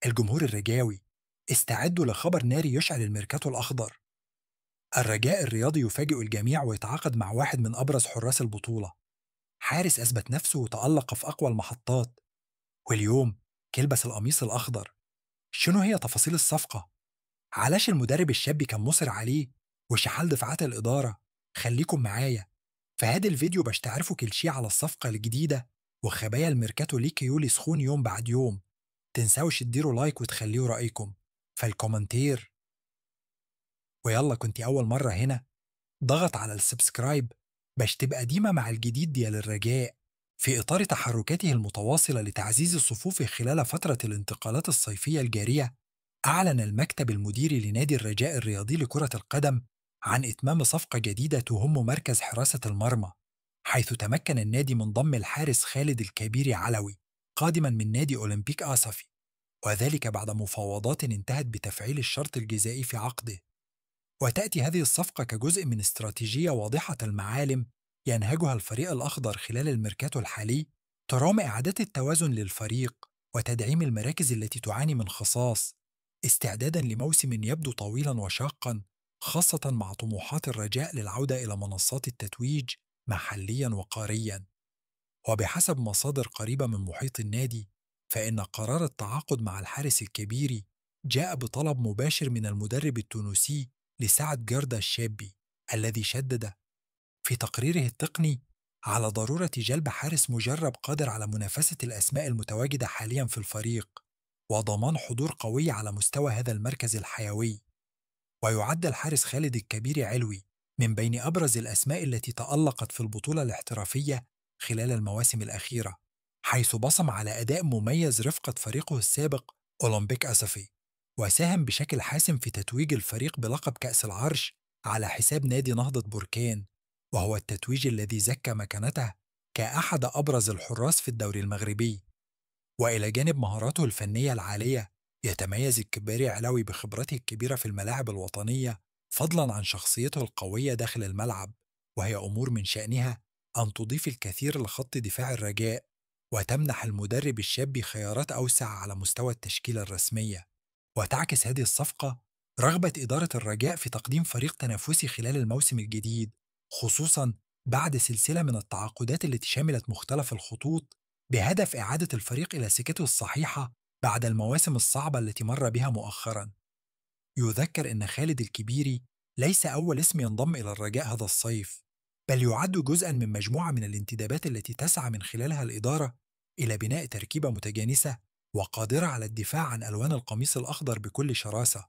الجمهور الرجاوي، استعدوا لخبر ناري يشعل الميركاتو الأخضر. الرجاء الرياضي يفاجئ الجميع ويتعاقد مع واحد من أبرز حراس البطولة، حارس أثبت نفسه وتألق في أقوى المحطات. واليوم كلبس القميص الأخضر. شنو هي تفاصيل الصفقة؟ علاش المدرب الشاب كان مصر عليه؟ وشحال دفعات الإدارة؟ خليكم معايا. في هذا الفيديو باش تعرفوا كل شي على الصفقة الجديدة وخبايا الميركاتو ليك يولي سخون يوم بعد يوم. تنساوش تديروا لايك وتخليوا رأيكم فالكومنتير. ويلا كنتي أول مرة هنا، ضغط على السبسكرايب باش تبقى ديما مع الجديد ديال الرجاء. في إطار تحركاته المتواصلة لتعزيز الصفوف خلال فترة الانتقالات الصيفية الجارية، أعلن المكتب المديري لنادي الرجاء الرياضي لكرة القدم عن إتمام صفقة جديدة تهم مركز حراسة المرمى، حيث تمكن النادي من ضم الحارس خالد الكبير علوي قادما من نادي أولمبيك آسفي، وذلك بعد مفاوضات انتهت بتفعيل الشرط الجزائي في عقده. وتأتي هذه الصفقة كجزء من استراتيجية واضحة المعالم ينهجها الفريق الأخضر خلال الميركاتو الحالي، ترام إعادة التوازن للفريق وتدعيم المراكز التي تعاني من خصاص، استعدادا لموسم يبدو طويلا وشاقا، خاصة مع طموحات الرجاء للعودة إلى منصات التتويج محليا وقاريا. وبحسب مصادر قريبة من محيط النادي، فإن قرار التعاقد مع الحارس الكبيري جاء بطلب مباشر من المدرب التونسي لسعد جردة الشابي، الذي شدد في تقريره التقني على ضرورة جلب حارس مجرب قادر على منافسة الأسماء المتواجدة حاليا في الفريق، وضمان حضور قوي على مستوى هذا المركز الحيوي. ويعد الحارس خالد الكبير علوي من بين أبرز الأسماء التي تألقت في البطولة الاحترافية خلال المواسم الأخيرة، حيث بصم على أداء مميز رفقة فريقه السابق أولمبيك أسفي، وساهم بشكل حاسم في تتويج الفريق بلقب كأس العرش على حساب نادي نهضة بركان، وهو التتويج الذي زكى مكانته كأحد أبرز الحراس في الدوري المغربي. وإلى جانب مهاراته الفنية العالية، يتميز الكباري علوي بخبرته الكبيرة في الملاعب الوطنية، فضلا عن شخصيته القوية داخل الملعب، وهي أمور من شأنها أن تضيف الكثير لخط دفاع الرجاء وتمنح المدرب الشاب خيارات أوسع على مستوى التشكيلة الرسمية. وتعكس هذه الصفقة رغبة إدارة الرجاء في تقديم فريق تنافسي خلال الموسم الجديد، خصوصا بعد سلسلة من التعاقدات التي شملت مختلف الخطوط، بهدف إعادة الفريق إلى سكته الصحيحة بعد المواسم الصعبة التي مر بها مؤخرا. يذكر أن خالد الكبيري ليس أول اسم ينضم إلى الرجاء هذا الصيف، بل يعد جزءا من مجموعة من الانتدابات التي تسعى من خلالها الإدارة إلى بناء تركيبة متجانسة وقادرة على الدفاع عن ألوان القميص الأخضر بكل شراسة.